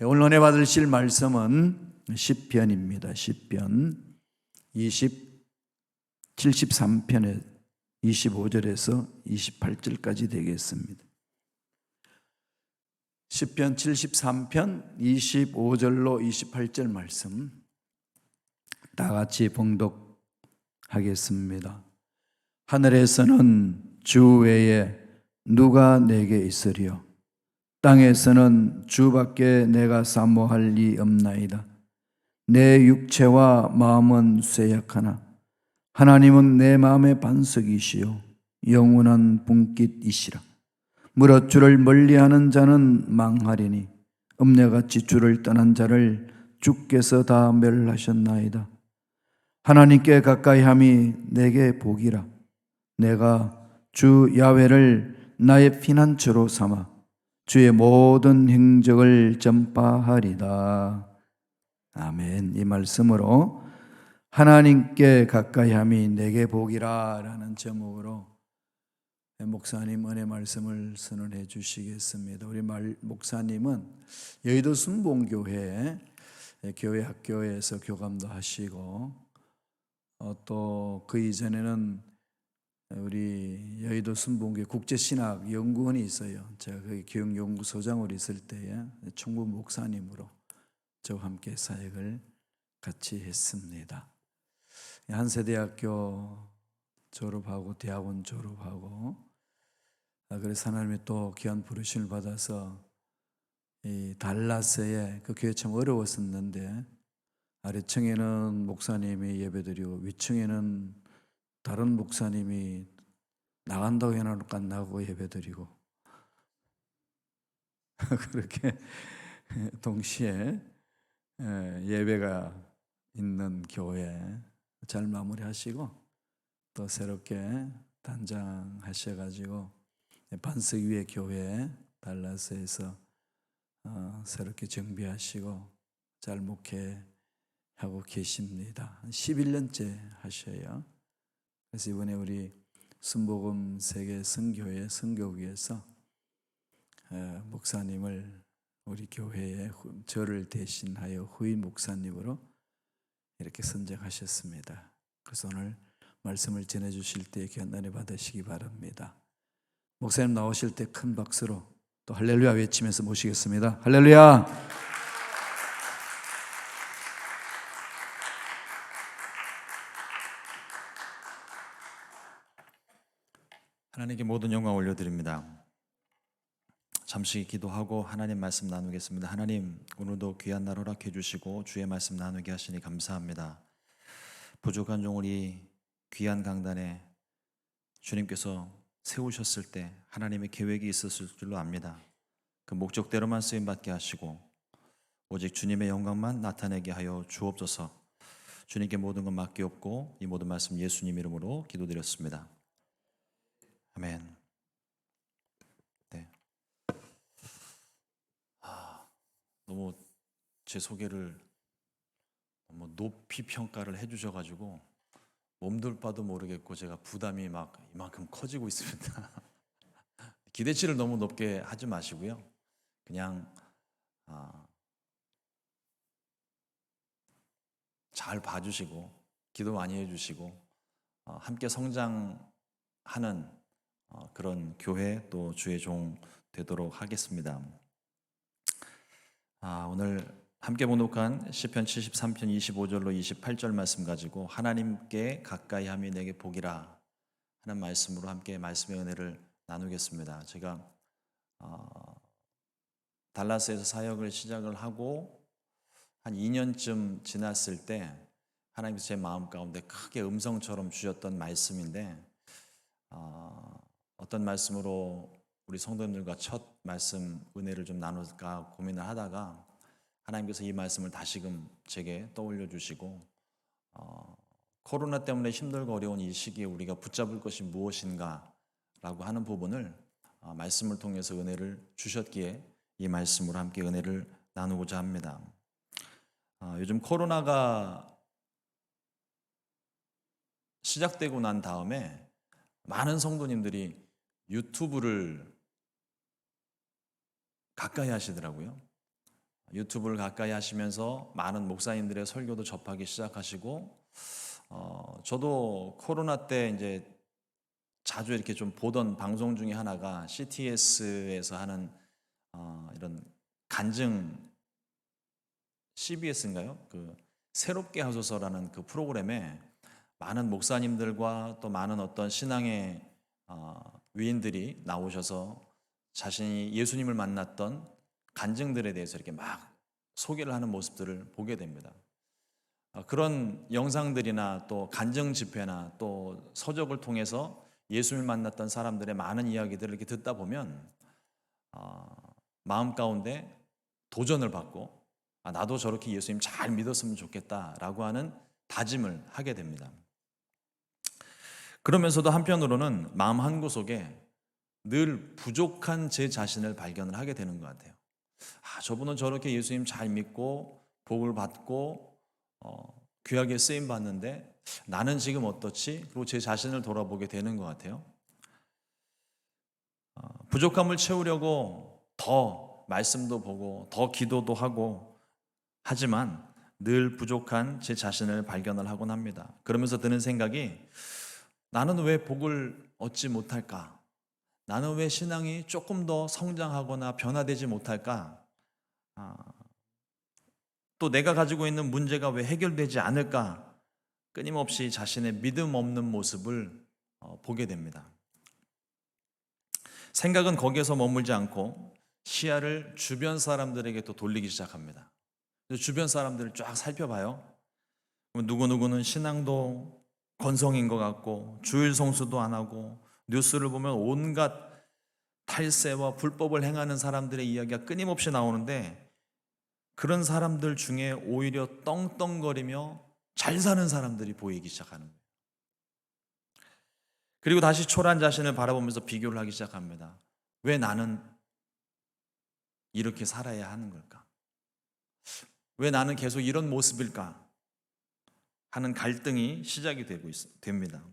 오늘 은혜 받으실 말씀은 시편입니다. 시편 73편의 25절에서 28절까지 되겠습니다. 시편 73편 25절로 28절 말씀 다 같이 봉독하겠습니다. 하늘에서는 주 외에 누가 내게 있으리요? 땅에서는 주밖에 내가 사모할 리 없나이다. 내 육체와 마음은 쇠약하나 하나님은 내 마음의 반석이시요 영원한 분깃이시라. 무릇 주를 멀리하는 자는 망하리니 음녀같이 주를 떠난 자를 주께서 다 멸하셨나이다. 하나님께 가까이함이 내게 복이라. 내가 주 야훼를 나의 피난처로 삼아 주의 모든 행적을 전파하리다. 아멘. 이 말씀으로 하나님께 가까이함이 내게 복이라 라는 제목으로 목사님 은혜 말씀을 선언해 주시겠습니다. 우리 목사님은 여의도 순봉교회 교회 학교에서 교감도 하시고 또 그 이전에는 우리 여의도 순봉교회 국제신학연구원이 있어요. 제가 거기 교육연구소장으로 있을 때에 총무 목사님으로 저와 함께 사역을 같이 했습니다. 한세대학교 졸업하고 대학원 졸업하고 그래서 하나님이 또 귀한 부르심을 받아서 이 달라스에 그 교회 참 어려웠었는데 아래층에는 목사님이 예배드리고 위층에는 다른 목사님이 나간다고 해놓으니까 나가고 예배드리고 그렇게 동시에 예배가 있는 교회 잘 마무리하시고 또 새롭게 단장하셔가지고 반석 위의 교회 달라스에서 새롭게 정비하시고 잘 목회하고 계십니다. 11년째 하셔요. 그래서 이번에 우리 순복음 세계 선교회 선교국에서 목사님을 우리 교회에 저를 대신하여 후임 목사님으로 이렇게 선정하셨습니다. 그래서 오늘 말씀을 전해주실 때 귀한 은혜 받으시기 바랍니다. 목사님 나오실 때 큰 박수로 또 할렐루야 외치면서 모시겠습니다. 할렐루야. 하나님께 모든 영광 올려드립니다. 잠시 기도하고 하나님 말씀 나누겠습니다. 하나님, 오늘도 귀한 날 허락해 주시고 주의 말씀 나누게 하시니 감사합니다. 부족한 종을 이 귀한 강단에 주님께서 세우셨을 때 하나님의 계획이 있었을 줄로 압니다. 그 목적대로만 쓰임받게 하시고 오직 주님의 영광만 나타내게 하여 주옵소서. 주님께 모든 것 맡기옵고 이 모든 말씀 예수님 이름으로 기도드렸습니다. 아멘. 네. 너무 제 소개를 너무 높이 평가를 해주셔가지고 몸둘 바도 모르겠고 제가 부담이 막 이만큼 커지고 있습니다. 기대치를 너무 높게 하지 마시고요. 그냥 잘 봐주시고 기도 많이 해주시고 함께 성장하는 그런 교회 또 주의 종 되도록 하겠습니다. 오늘 함께 봉독한 시편 73편 25절로 28절 말씀 가지고 하나님께 가까이함이 내게 복이라 하는 말씀으로 함께 말씀의 은혜를 나누겠습니다. 제가 달라스에서 사역을 시작을 하고 한 2년쯤 지났을 때 하나님께서 제 마음 가운데 크게 음성처럼 주셨던 말씀인데 어떤 말씀으로 우리 성도님들과 첫 말씀 은혜를 좀 나눌까 고민을 하다가 하나님께서 이 말씀을 다시금 제게 떠올려 주시고 코로나 때문에 힘들고 어려운 이 시기에 우리가 붙잡을 것이 무엇인가 라고 하는 부분을 말씀을 통해서 은혜를 주셨기에 이 말씀으로 함께 은혜를 나누고자 합니다. 요즘 코로나가 시작되고 난 다음에 많은 성도님들이 유튜브를 가까이 하시더라고요. 유튜브를 가까이 하시면서 많은 목사님들의 설교도 접하기 시작하시고, 저도 코로나 때 이제 자주 이렇게 좀 보던 방송 중에 하나가 CTS에서 하는 이런 간증, CBS인가요? 그 새롭게 하소서라는 그 프로그램에 많은 목사님들과 또 많은 어떤 신앙의 위인들이 나오셔서 자신이 예수님을 만났던 간증들에 대해서 이렇게 막 소개를 하는 모습들을 보게 됩니다. 그런 영상들이나 또 간증 집회나 또 서적을 통해서 예수님을 만났던 사람들의 많은 이야기들을 이렇게 듣다 보면 마음 가운데 도전을 받고 나도 저렇게 예수님 잘 믿었으면 좋겠다라고 하는 다짐을 하게 됩니다. 그러면서도 한편으로는 마음 한구석에 늘 부족한 제 자신을 발견을 하게 되는 것 같아요. 저분은 저렇게 예수님 잘 믿고 복을 받고 귀하게 쓰임 받는데 나는 지금 어떻지? 그리고 제 자신을 돌아보게 되는 것 같아요. 부족함을 채우려고 더 말씀도 보고 더 기도도 하고 하지만 늘 부족한 제 자신을 발견을 하곤 합니다. 그러면서 드는 생각이 나는 왜 복을 얻지 못할까? 나는 왜 신앙이 조금 더 성장하거나 변화되지 못할까? 또 내가 가지고 있는 문제가 왜 해결되지 않을까? 끊임없이 자신의 믿음 없는 모습을 보게 됩니다. 생각은 거기에서 머물지 않고 시야를 주변 사람들에게 또 돌리기 시작합니다. 주변 사람들을 쫙 살펴봐요. 누구누구는 신앙도 건성인 것 같고 주일 성수도 안 하고 뉴스를 보면 온갖 탈세와 불법을 행하는 사람들의 이야기가 끊임없이 나오는데 그런 사람들 중에 오히려 떵떵거리며 잘 사는 사람들이 보이기 시작하는 거예요. 그리고 다시 초라한 자신을 바라보면서 비교를 하기 시작합니다. 왜 나는 이렇게 살아야 하는 걸까? 왜 나는 계속 이런 모습일까? 하는 갈등이 시작이 됩니다.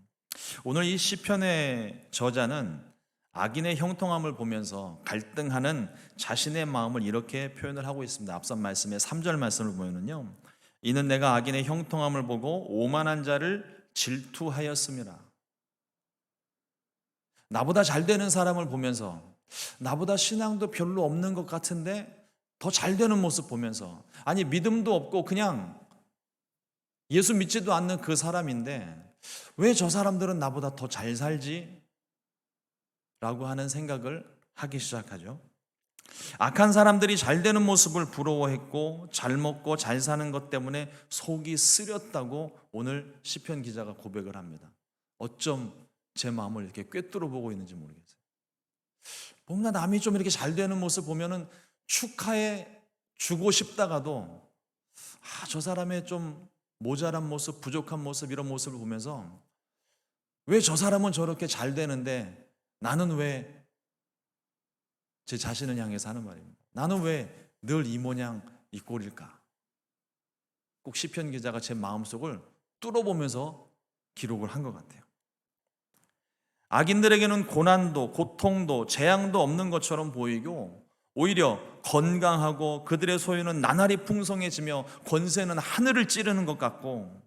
오늘 이 시편의 저자는 악인의 형통함을 보면서 갈등하는 자신의 마음을 이렇게 표현을 하고 있습니다. 앞선 말씀의 3절 말씀을 보면요, 이는 내가 악인의 형통함을 보고 오만한 자를 질투하였음이라. 나보다 잘 되는 사람을 보면서 나보다 신앙도 별로 없는 것 같은데 더 잘 되는 모습 보면서, 아니 믿음도 없고 그냥 예수 믿지도 않는 그 사람인데 왜 저 사람들은 나보다 더 잘 살지? 라고 하는 생각을 하기 시작하죠. 악한 사람들이 잘 되는 모습을 부러워했고 잘 먹고 잘 사는 것 때문에 속이 쓰렸다고 오늘 시편 기자가 고백을 합니다. 어쩜 제 마음을 이렇게 꿰뚫어 보고 있는지 모르겠어요. 뭔가 남이 좀 이렇게 잘 되는 모습 보면은 축하해 주고 싶다가도 저 사람의 좀 모자란 모습, 부족한 모습, 이런 모습을 보면서 왜 저 사람은 저렇게 잘 되는데 나는 왜 제 자신을 향해서 하는 말입니다. 나는 왜 늘 이 모양 이 꼴일까? 꼭 시편 기자가 제 마음속을 뚫어보면서 기록을 한 것 같아요. 악인들에게는 고난도 고통도 재앙도 없는 것처럼 보이고 오히려 건강하고 그들의 소유는 나날이 풍성해지며 권세는 하늘을 찌르는 것 같고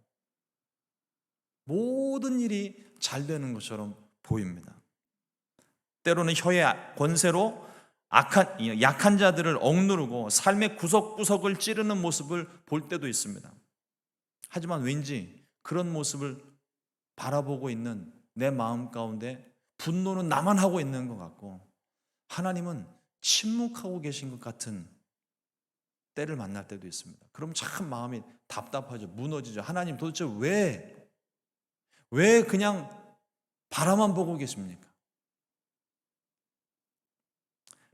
모든 일이 잘 되는 것처럼 보입니다. 때로는 혀의 권세로 약한 자들을 억누르고 삶의 구석구석을 찌르는 모습을 볼 때도 있습니다. 하지만 왠지 그런 모습을 바라보고 있는 내 마음 가운데 분노는 나만 하고 있는 것 같고 하나님은 침묵하고 계신 것 같은 때를 만날 때도 있습니다. 그럼 참 마음이 답답하죠. 무너지죠. 하나님 도대체 왜 그냥 바라만 보고 계십니까?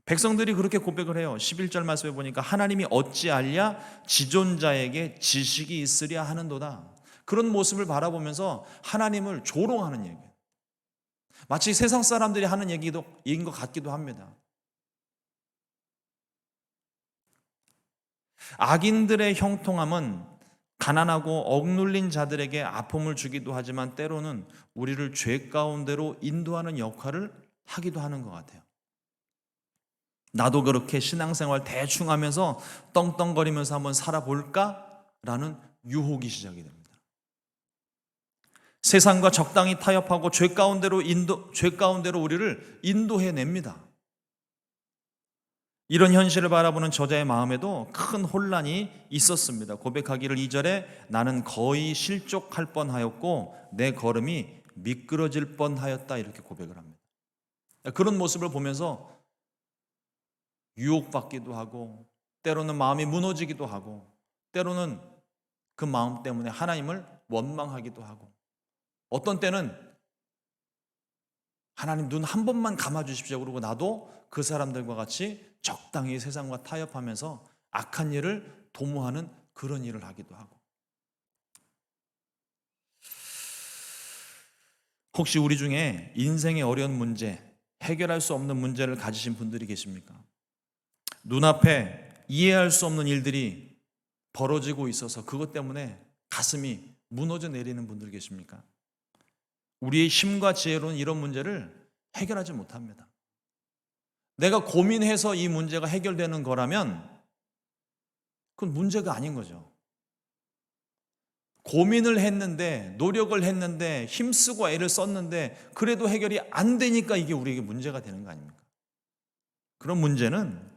백성들이 그렇게 고백을 해요. 11절 말씀에 보니까 하나님이 어찌알랴 지존자에게 지식이 있으랴 하는도다. 그런 모습을 바라보면서 하나님을 조롱하는 얘기예요. 마치 세상 사람들이 하는 얘기인 것 같기도 합니다. 악인들의 형통함은 가난하고 억눌린 자들에게 아픔을 주기도 하지만 때로는 우리를 죄 가운데로 인도하는 역할을 하기도 하는 것 같아요. 나도 그렇게 신앙생활 대충 하면서 떵떵거리면서 한번 살아볼까라는 유혹이 시작이 됩니다. 세상과 적당히 타협하고 죄 가운데로 우리를 인도해냅니다. 이런 현실을 바라보는 저자의 마음에도 큰 혼란이 있었습니다. 고백하기를 2절에 나는 거의 실족할 뻔하였고 내 걸음이 미끄러질 뻔하였다 이렇게 고백을 합니다. 그런 모습을 보면서 유혹받기도 하고 때로는 마음이 무너지기도 하고 때로는 그 마음 때문에 하나님을 원망하기도 하고 어떤 때는 하나님 눈 한 번만 감아주십시오 그러고 나도 그 사람들과 같이 적당히 세상과 타협하면서 악한 일을 도모하는 그런 일을 하기도 하고 혹시 우리 중에 인생의 어려운 문제, 해결할 수 없는 문제를 가지신 분들이 계십니까? 눈앞에 이해할 수 없는 일들이 벌어지고 있어서 그것 때문에 가슴이 무너져 내리는 분들 계십니까? 우리의 힘과 지혜로는 이런 문제를 해결하지 못합니다. 내가 고민해서 이 문제가 해결되는 거라면 그건 문제가 아닌 거죠. 고민을 했는데 노력을 했는데 힘쓰고 애를 썼는데 그래도 해결이 안 되니까 이게 우리에게 문제가 되는 거 아닙니까? 그런 문제는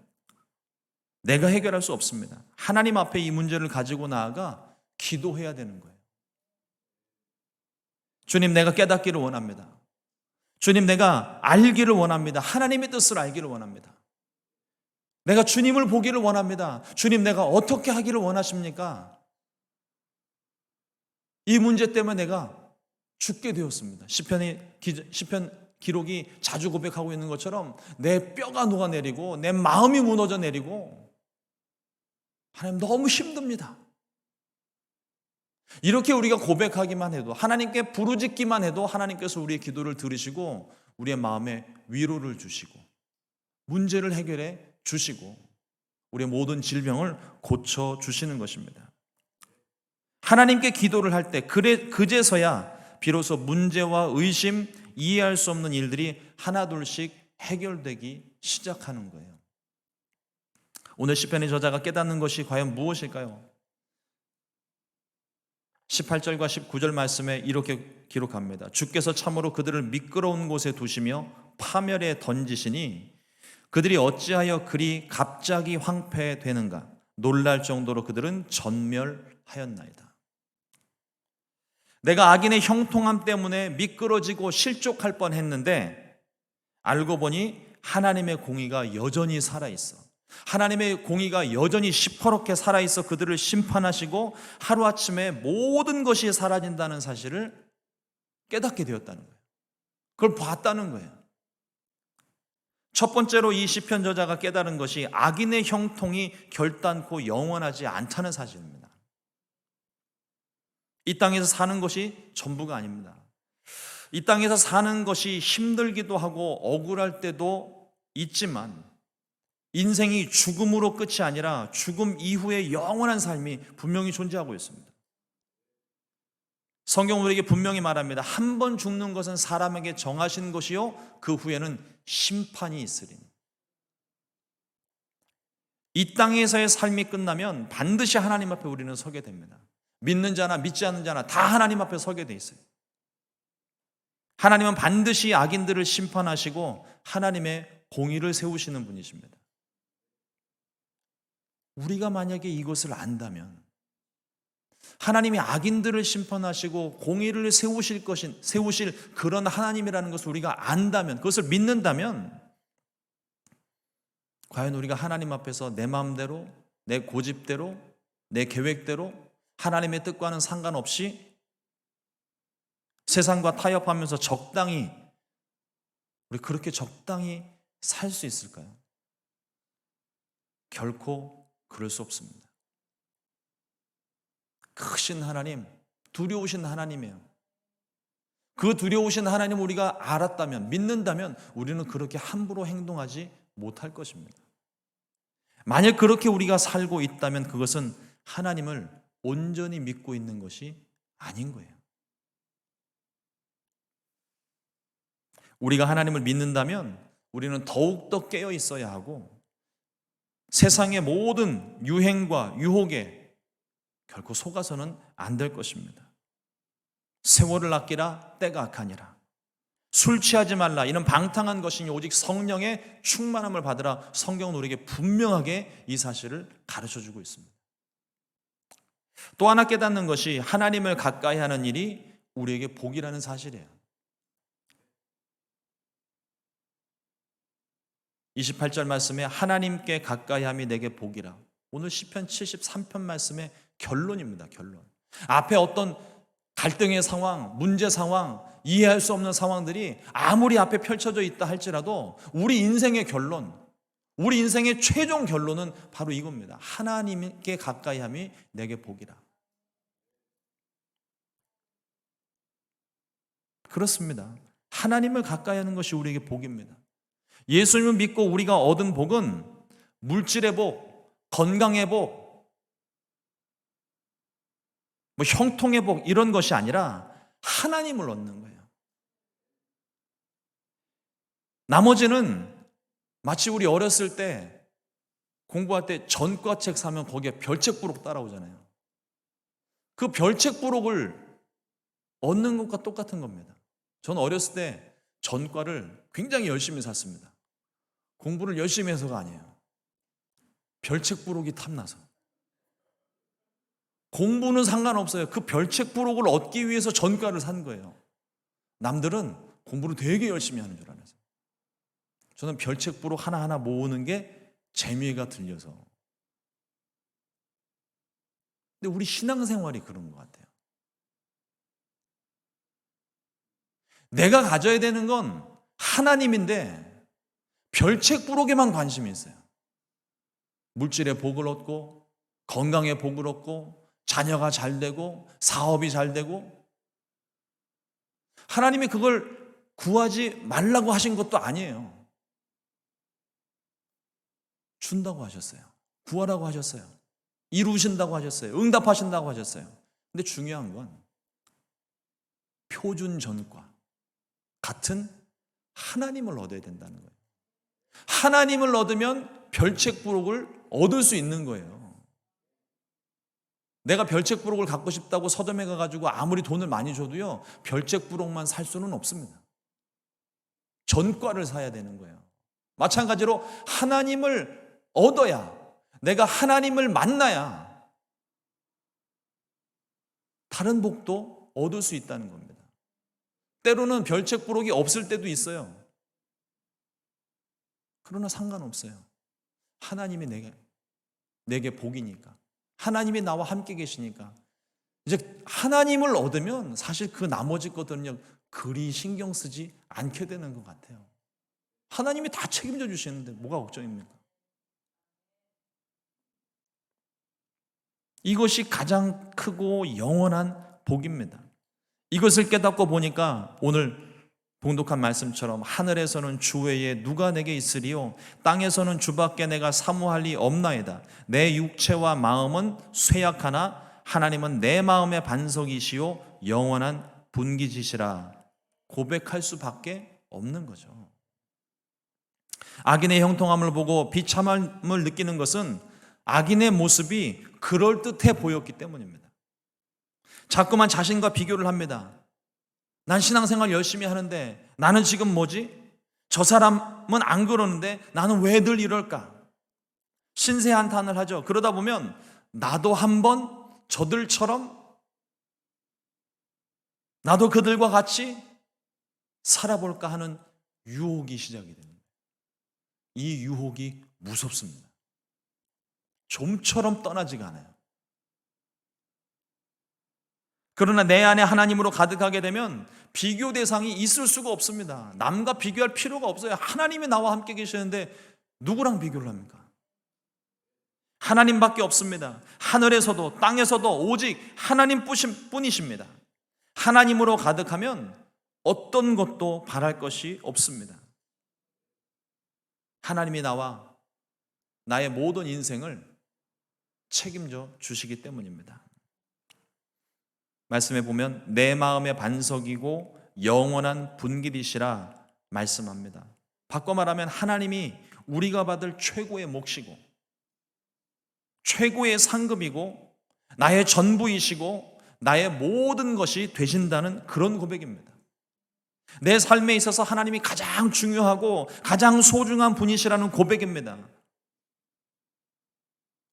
내가 해결할 수 없습니다. 하나님 앞에 이 문제를 가지고 나아가 기도해야 되는 거예요. 주님, 내가 깨닫기를 원합니다. 주님, 내가 알기를 원합니다. 하나님의 뜻을 알기를 원합니다. 내가 주님을 보기를 원합니다. 주님, 내가 어떻게 하기를 원하십니까? 이 문제 때문에 내가 죽게 되었습니다. 시편 기록이 자주 고백하고 있는 것처럼 내 뼈가 녹아내리고 내 마음이 무너져 내리고 하나님 너무 힘듭니다. 이렇게 우리가 고백하기만 해도 하나님께 부르짖기만 해도 하나님께서 우리의 기도를 들으시고 우리의 마음에 위로를 주시고 문제를 해결해 주시고 우리의 모든 질병을 고쳐 주시는 것입니다. 하나님께 기도를 할 때 그제서야 비로소 문제와 의심, 이해할 수 없는 일들이 하나둘씩 해결되기 시작하는 거예요. 오늘 시편의 저자가 깨닫는 것이 과연 무엇일까요? 18절과 19절 말씀에 이렇게 기록합니다. 주께서 참으로 그들을 미끄러운 곳에 두시며 파멸에 던지시니 그들이 어찌하여 그리 갑자기 황폐되는가? 놀랄 정도로 그들은 전멸하였나이다. 내가 악인의 형통함 때문에 미끄러지고 실족할 뻔했는데 알고 보니 하나님의 공의가 여전히 살아있어. 하나님의 공의가 여전히 시퍼렇게 살아있어 그들을 심판하시고 하루아침에 모든 것이 사라진다는 사실을 깨닫게 되었다는 거예요. 그걸 봤다는 거예요. 첫 번째로 이 시편 저자가 깨달은 것이 악인의 형통이 결단코 영원하지 않다는 사실입니다. 이 땅에서 사는 것이 전부가 아닙니다. 이 땅에서 사는 것이 힘들기도 하고 억울할 때도 있지만 인생이 죽음으로 끝이 아니라 죽음 이후의 영원한 삶이 분명히 존재하고 있습니다. 성경은 우리에게 분명히 말합니다. 한 번 죽는 것은 사람에게 정하신 것이요 그 후에는 심판이 있으리니. 이 땅에서의 삶이 끝나면 반드시 하나님 앞에 우리는 서게 됩니다. 믿는 자나 믿지 않는 자나 다 하나님 앞에 서게 돼 있어요. 하나님은 반드시 악인들을 심판하시고 하나님의 공의를 세우시는 분이십니다. 우리가 만약에 이것을 안다면 하나님이 악인들을 심판하시고 공의를 세우실 그런 하나님이라는 것을 우리가 안다면, 그것을 믿는다면 과연 우리가 하나님 앞에서 내 마음대로, 내 고집대로, 내 계획대로 하나님의 뜻과는 상관없이 세상과 타협하면서 우리 그렇게 적당히 살 수 있을까요? 결코 그럴 수 없습니다. 크신 하나님, 두려우신 하나님이에요. 그 두려우신 하나님 우리가 알았다면, 믿는다면 우리는 그렇게 함부로 행동하지 못할 것입니다. 만약 그렇게 우리가 살고 있다면 그것은 하나님을 온전히 믿고 있는 것이 아닌 거예요. 우리가 하나님을 믿는다면 우리는 더욱더 깨어 있어야 하고 세상의 모든 유행과 유혹에 결코 속아서는 안 될 것입니다. 세월을 아끼라 때가 악하니라. 술 취하지 말라. 이는 방탕한 것이니 오직 성령의 충만함을 받으라. 성경은 우리에게 분명하게 이 사실을 가르쳐주고 있습니다. 또 하나 깨닫는 것이 하나님을 가까이 하는 일이 우리에게 복이라는 사실이에요. 28절 말씀에 하나님께 가까이 함이 내게 복이라. 오늘 시편 73편 말씀의 결론입니다. 결론. 앞에 어떤 갈등의 상황, 문제 상황, 이해할 수 없는 상황들이 아무리 앞에 펼쳐져 있다 할지라도 우리 인생의 결론, 우리 인생의 최종 결론은 바로 이겁니다. 하나님께 가까이 함이 내게 복이라. 그렇습니다. 하나님을 가까이 하는 것이 우리에게 복입니다. 예수님을 믿고 우리가 얻은 복은 물질의 복, 건강의 복, 형통의 복 이런 것이 아니라 하나님을 얻는 거예요. 나머지는 마치 우리 어렸을 때 공부할 때 전과책 사면 거기에 별책 부록 따라오잖아요. 그 별책 부록을 얻는 것과 똑같은 겁니다. 저는 어렸을 때 전과를 굉장히 열심히 샀습니다. 공부를 열심히 해서가 아니에요. 별책 부록이 탐나서. 공부는 상관없어요. 그 별책 부록을 얻기 위해서 전과를 산 거예요. 남들은 공부를 되게 열심히 하는 줄 알아서. 저는 별책 부록 하나하나 모으는 게 재미가 들려서. 근데 우리 신앙생활이 그런 것 같아요. 내가 가져야 되는 건 하나님인데 별책 부록에만 관심이 있어요. 물질의 복을 얻고 건강의 복을 얻고 자녀가 잘 되고 사업이 잘 되고. 하나님이 그걸 구하지 말라고 하신 것도 아니에요. 준다고 하셨어요. 구하라고 하셨어요. 이루신다고 하셨어요. 응답하신다고 하셨어요. 근데 중요한 건 표준 전과 같은 하나님을 얻어야 된다는 거예요. 하나님을 얻으면 별책 부록을 얻을 수 있는 거예요. 내가 별책 부록을 갖고 싶다고 서점에 가가지고 아무리 돈을 많이 줘도요, 별책 부록만 살 수는 없습니다. 전과를 사야 되는 거예요. 마찬가지로 하나님을 얻어야, 내가 하나님을 만나야 다른 복도 얻을 수 있다는 겁니다. 때로는 별책 부록이 없을 때도 있어요. 그러나 상관없어요. 하나님이 내게 복이니까. 하나님이 나와 함께 계시니까. 이제 하나님을 얻으면 사실 그 나머지 것들은요, 그리 신경 쓰지 않게 되는 것 같아요. 하나님이 다 책임져 주시는데 뭐가 걱정입니까? 이것이 가장 크고 영원한 복입니다. 이것을 깨닫고 보니까 오늘 봉독한 말씀처럼 하늘에서는 주 외에 누가 내게 있으리요 땅에서는 주밖에 내가 사모할 리 없나이다. 내 육체와 마음은 쇠약하나 하나님은 내 마음의 반석이시요 영원한 분기지시라. 고백할 수밖에 없는 거죠. 악인의 형통함을 보고 비참함을 느끼는 것은 악인의 모습이 그럴듯해 보였기 때문입니다. 자꾸만 자신과 비교를 합니다. 난 신앙생활 열심히 하는데 나는 지금 뭐지? 저 사람은 안 그러는데 나는 왜 늘 이럴까? 신세한탄을 하죠. 그러다 보면 나도 한번 저들처럼, 나도 그들과 같이 살아볼까 하는 유혹이 시작이 됩니다. 이 유혹이 무섭습니다. 좀처럼 떠나지가 않아요. 그러나 내 안에 하나님으로 가득하게 되면 비교 대상이 있을 수가 없습니다. 남과 비교할 필요가 없어요. 하나님이 나와 함께 계시는데 누구랑 비교를 합니까? 하나님밖에 없습니다. 하늘에서도 땅에서도 오직 하나님 뿐이십니다. 하나님으로 가득하면 어떤 것도 바랄 것이 없습니다. 하나님이 나와 나의 모든 인생을 책임져 주시기 때문입니다. 말씀에 보면 내 마음의 반석이고 영원한 분길이시라 말씀합니다. 바꿔 말하면 하나님이 우리가 받을 최고의 몫이고 최고의 상급이고 나의 전부이시고 나의 모든 것이 되신다는 그런 고백입니다. 내 삶에 있어서 하나님이 가장 중요하고 가장 소중한 분이시라는 고백입니다.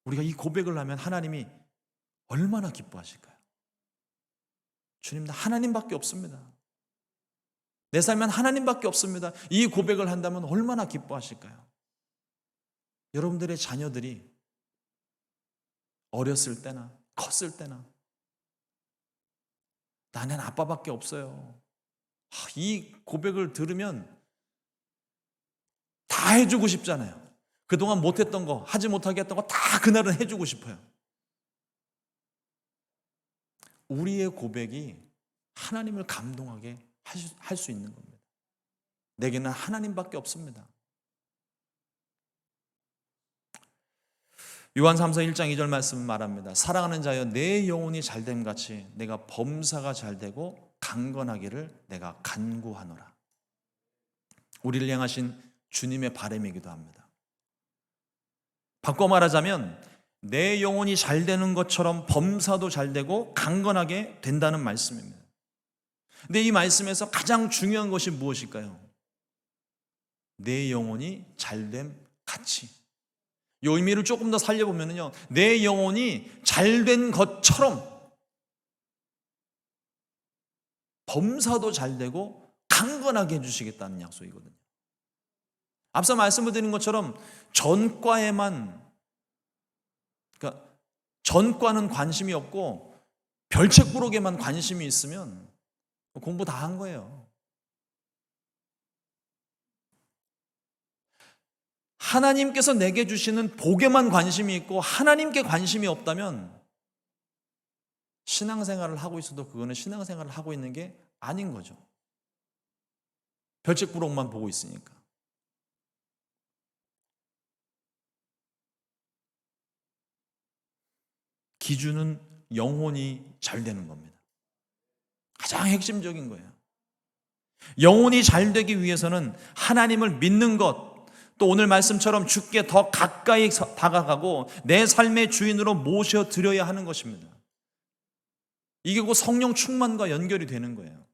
우리가 이 고백을 하면 하나님이 얼마나 기뻐하실까요? 주님, 나 하나님밖에 없습니다. 내 삶엔 하나님밖에 없습니다. 이 고백을 한다면 얼마나 기뻐하실까요? 여러분들의 자녀들이 어렸을 때나 컸을 때나 나는 아빠밖에 없어요. 이 고백을 들으면 다 해주고 싶잖아요. 그동안 못했던 거, 하지 못하게 했던 거 다 그날은 해주고 싶어요. 우리의 고백이 하나님을 감동하게 할 수 있는 겁니다. 내게는 하나님밖에 없습니다. 요한 3서 1장 2절 말씀은 말합니다. 사랑하는 자여 내 영혼이 잘됨 같이 내가 범사가 잘되고 강건하기를 내가 간구하노라. 우리를 향하신 주님의 바람이기도 합니다. 바꿔 말하자면 내 영혼이 잘되는 것처럼 범사도 잘되고 강건하게 된다는 말씀입니다. 근데 이 말씀에서 가장 중요한 것이 무엇일까요? 내 영혼이 잘됨 같이. 이 의미를 조금 더 살려보면요, 내 영혼이 잘된 것처럼 범사도 잘되고 강건하게 해주시겠다는 약속이거든요. 앞서 말씀을 드린 것처럼 전과에만, 그러니까 전과는 관심이 없고 별책 부록에만 관심이 있으면 공부 다 한 거예요. 하나님께서 내게 주시는 복에만 관심이 있고 하나님께 관심이 없다면 신앙생활을 하고 있어도 그거는 신앙생활을 하고 있는 게 아닌 거죠. 별책 부록만 보고 있으니까. 기준은 영혼이 잘 되는 겁니다. 가장 핵심적인 거예요. 영혼이 잘 되기 위해서는 하나님을 믿는 것, 또 오늘 말씀처럼 주께 더 가까이 다가가고 내 삶의 주인으로 모셔드려야 하는 것입니다. 이게 곧 성령 충만과 연결이 되는 거예요.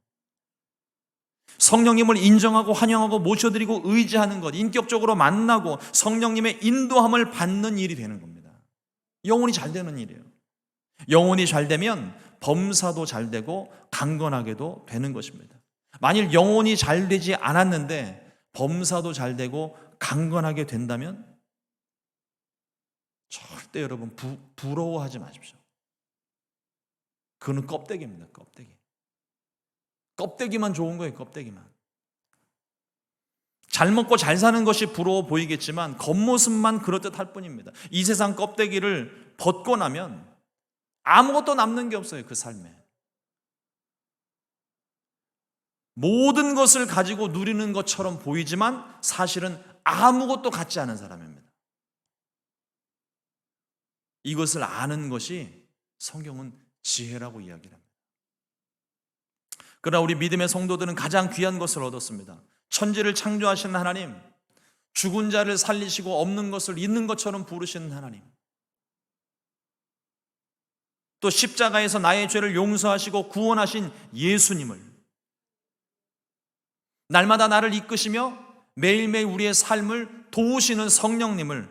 성령님을 인정하고 환영하고 모셔드리고 의지하는 것, 인격적으로 만나고 성령님의 인도함을 받는 일이 되는 겁니다. 영혼이 잘 되는 일이에요. 영혼이 잘 되면 범사도 잘 되고 강건하게도 되는 것입니다. 만일 영혼이 잘 되지 않았는데 범사도 잘 되고 강건하게 된다면 절대 여러분 부러워하지 마십시오. 그거는 껍데기입니다. 껍데기. 껍데기만 좋은 거예요. 껍데기만. 잘 먹고 잘 사는 것이 부러워 보이겠지만 겉모습만 그렇듯 할 뿐입니다. 이 세상 껍데기를 벗고 나면 아무것도 남는 게 없어요. 그 삶에. 모든 것을 가지고 누리는 것처럼 보이지만 사실은 아무것도 갖지 않은 사람입니다. 이것을 아는 것이 성경은 지혜라고 이야기를 합니다. 그러나 우리 믿음의 성도들은 가장 귀한 것을 얻었습니다. 천지를 창조하신 하나님, 죽은 자를 살리시고 없는 것을 있는 것처럼 부르시는 하나님, 또 십자가에서 나의 죄를 용서하시고 구원하신 예수님을, 날마다 나를 이끄시며 매일매일 우리의 삶을 도우시는 성령님을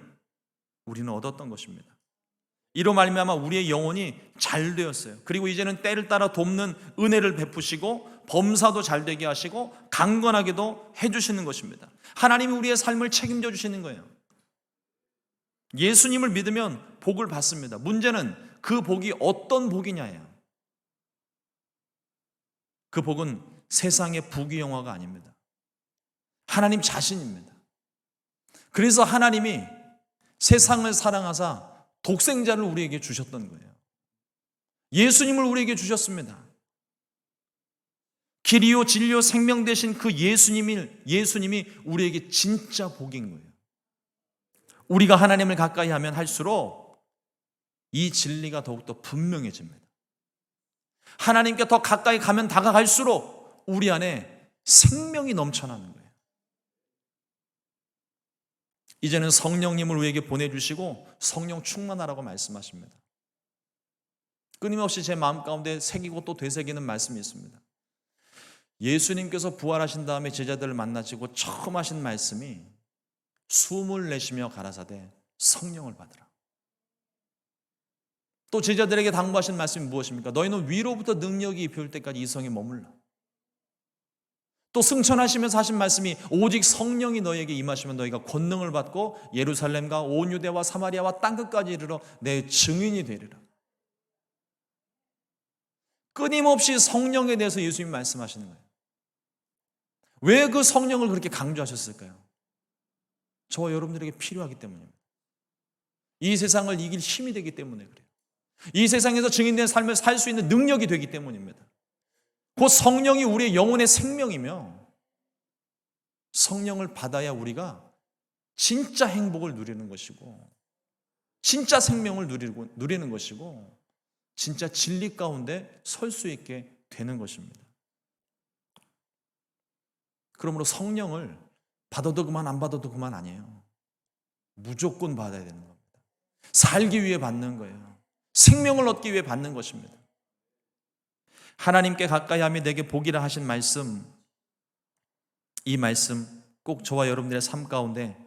우리는 얻었던 것입니다. 이로 말미암아 우리의 영혼이 잘 되었어요. 그리고 이제는 때를 따라 돕는 은혜를 베푸시고 범사도 잘 되게 하시고 강건하게도 해주시는 것입니다. 하나님이 우리의 삶을 책임져 주시는 거예요. 예수님을 믿으면 복을 받습니다. 문제는 그 복이 어떤 복이냐예요. 그 복은 세상의 부귀영화가 아닙니다. 하나님 자신입니다. 그래서 하나님이 세상을 사랑하사 독생자를 우리에게 주셨던 거예요. 예수님을 우리에게 주셨습니다. 길이요 진리요 생명 되신 그 예수님이 우리에게 진짜 복인 거예요. 우리가 하나님을 가까이 하면 할수록 이 진리가 더욱더 분명해집니다. 하나님께 더 가까이 가면 다가갈수록 우리 안에 생명이 넘쳐나는 거예요. 이제는 성령님을 우리에게 보내주시고 성령 충만하라고 말씀하십니다. 끊임없이 제 마음 가운데 새기고 또 되새기는 말씀이 있습니다. 예수님께서 부활하신 다음에 제자들을 만나시고 처음 하신 말씀이 숨을 내쉬며 가라사대 성령을 받으라. 또 제자들에게 당부하신 말씀이 무엇입니까? 너희는 위로부터 능력이 입혀올 때까지 이 성에 머물라. 또 승천하시면서 하신 말씀이 오직 성령이 너희에게 임하시면 너희가 권능을 받고 예루살렘과 온 유대와 사마리아와 땅끝까지 이르러 내 증인이 되리라. 끊임없이 성령에 대해서 예수님이 말씀하시는 거예요. 왜 그 성령을 그렇게 강조하셨을까요? 저와 여러분들에게 필요하기 때문입니다. 이 세상을 이길 힘이 되기 때문에 그래요. 이 세상에서 증인된 삶을 살 수 있는 능력이 되기 때문입니다. 그 성령이 우리의 영혼의 생명이며 성령을 받아야 우리가 진짜 행복을 누리는 것이고 진짜 생명을 누리는 것이고 진짜 진리 가운데 설 수 있게 되는 것입니다. 그러므로 성령을 받아도 그만 안 받아도 그만 아니에요. 무조건 받아야 되는 겁니다. 살기 위해 받는 거예요. 생명을 얻기 위해 받는 것입니다. 하나님께 가까이 하며 내게 복이라 하신 말씀, 이 말씀 꼭 저와 여러분들의 삶 가운데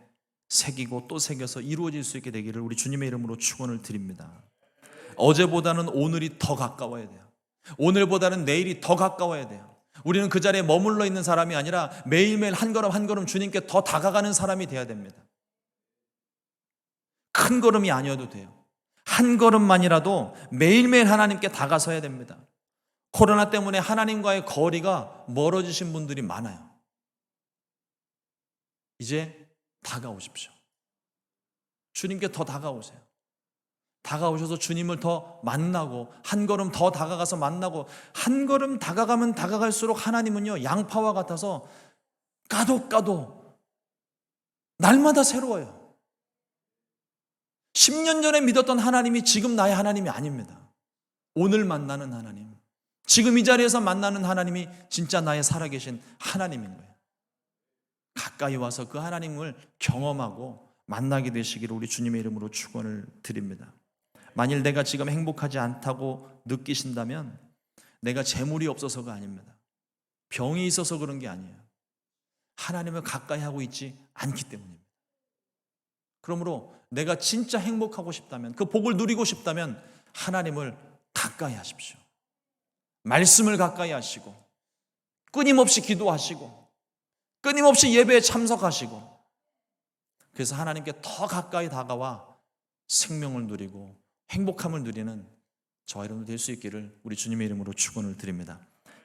새기고 또 새겨서 이루어질 수 있게 되기를 우리 주님의 이름으로 축원을 드립니다. 어제보다는 오늘이 더 가까워야 돼요. 오늘보다는 내일이 더 가까워야 돼요. 우리는 그 자리에 머물러 있는 사람이 아니라 매일매일 한 걸음 한 걸음 주님께 더 다가가는 사람이 돼야 됩니다. 큰 걸음이 아니어도 돼요. 한 걸음만이라도 매일매일 하나님께 다가서야 됩니다. 코로나 때문에 하나님과의 거리가 멀어지신 분들이 많아요. 이제 다가오십시오. 주님께 더 다가오세요. 다가오셔서 주님을 더 만나고 한 걸음 더 다가가서 만나고 한 걸음 다가가면 다가갈수록 하나님은요 양파와 같아서 까도 날마다 새로워요. 10년 전에 믿었던 하나님이 지금 나의 하나님이 아닙니다. 오늘 만나는 하나님, 지금 이 자리에서 만나는 하나님이 진짜 나의 살아계신 하나님인 거예요. 가까이 와서 그 하나님을 경험하고 만나게 되시기를 우리 주님의 이름으로 축원을 드립니다. 만일 내가 지금 행복하지 않다고 느끼신다면 내가 재물이 없어서가 아닙니다. 병이 있어서 그런 게 아니에요. 하나님을 가까이 하고 있지 않기 때문입니다. 그러므로 내가 진짜 행복하고 싶다면, 그 복을 누리고 싶다면 하나님을 가까이 하십시오. 말씀을 가까이 하시고 끊임없이 기도하시고 끊임없이 예배에 참석하시고 그래서 하나님께 더 가까이 다가와 생명을 누리고 행복함을 누리는 저와 여러분 될 수 있기를 우리 주님의 이름으로 축원을 드립니다.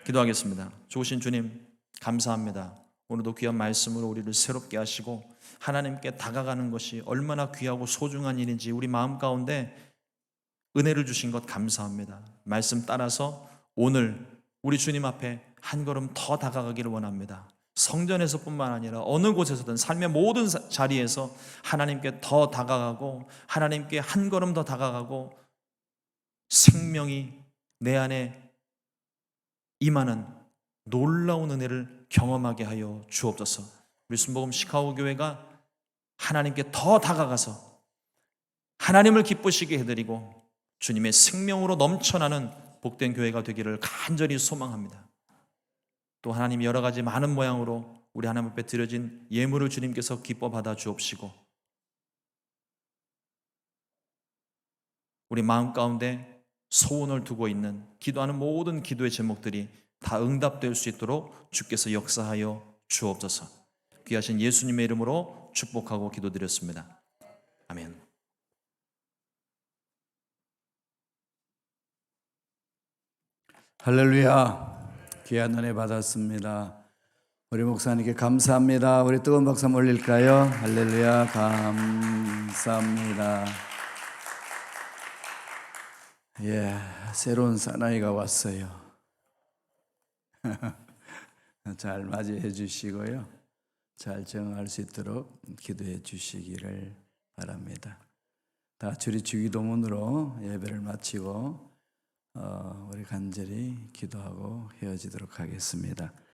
기도하겠습니다. 좋으신 주님 감사합니다. 오늘도 귀한 말씀으로 우리를 새롭게 하시고 하나님께 다가가는 것이 얼마나 귀하고 소중한 일인지 우리 마음 가운데 은혜를 주신 것 감사합니다. 말씀 따라서 오늘 우리 주님 앞에 한 걸음 더 다가가기를 원합니다. 성전에서뿐만 아니라 어느 곳에서든 삶의 모든 자리에서 하나님께 더 다가가고 하나님께 한 걸음 더 다가가고 생명이 내 안에 임하는 놀라운 은혜를 경험하게 하여 주옵소서. 우리 순복음 시카고 교회가 하나님께 더 다가가서 하나님을 기쁘시게 해드리고 주님의 생명으로 넘쳐나는 복된 교회가 되기를 간절히 소망합니다. 또 하나님이 여러 가지 많은 모양으로 우리 하나님 앞에 드려진 예물을 주님께서 기뻐 받아 주옵시고 우리 마음 가운데 소원을 두고 있는 기도하는 모든 기도의 제목들이 다 응답될 수 있도록 주께서 역사하여 주옵소서. 귀하신 예수님의 이름으로 축복하고 기도드렸습니다. 아멘. 할렐루야. 귀한 은혜 받았습니다. 우리 목사님께 감사합니다. 우리 뜨거운 박수 한번 올릴까요? 할렐루야. 감사합니다. 예, 새로운 사나이가 왔어요. 잘 맞이해 주시고요. 잘 정할 수 있도록 기도해 주시기를 바랍니다. 다 같이 우리 주기도문으로 예배를 마치고 우리 간절히 기도하고 헤어지도록 하겠습니다.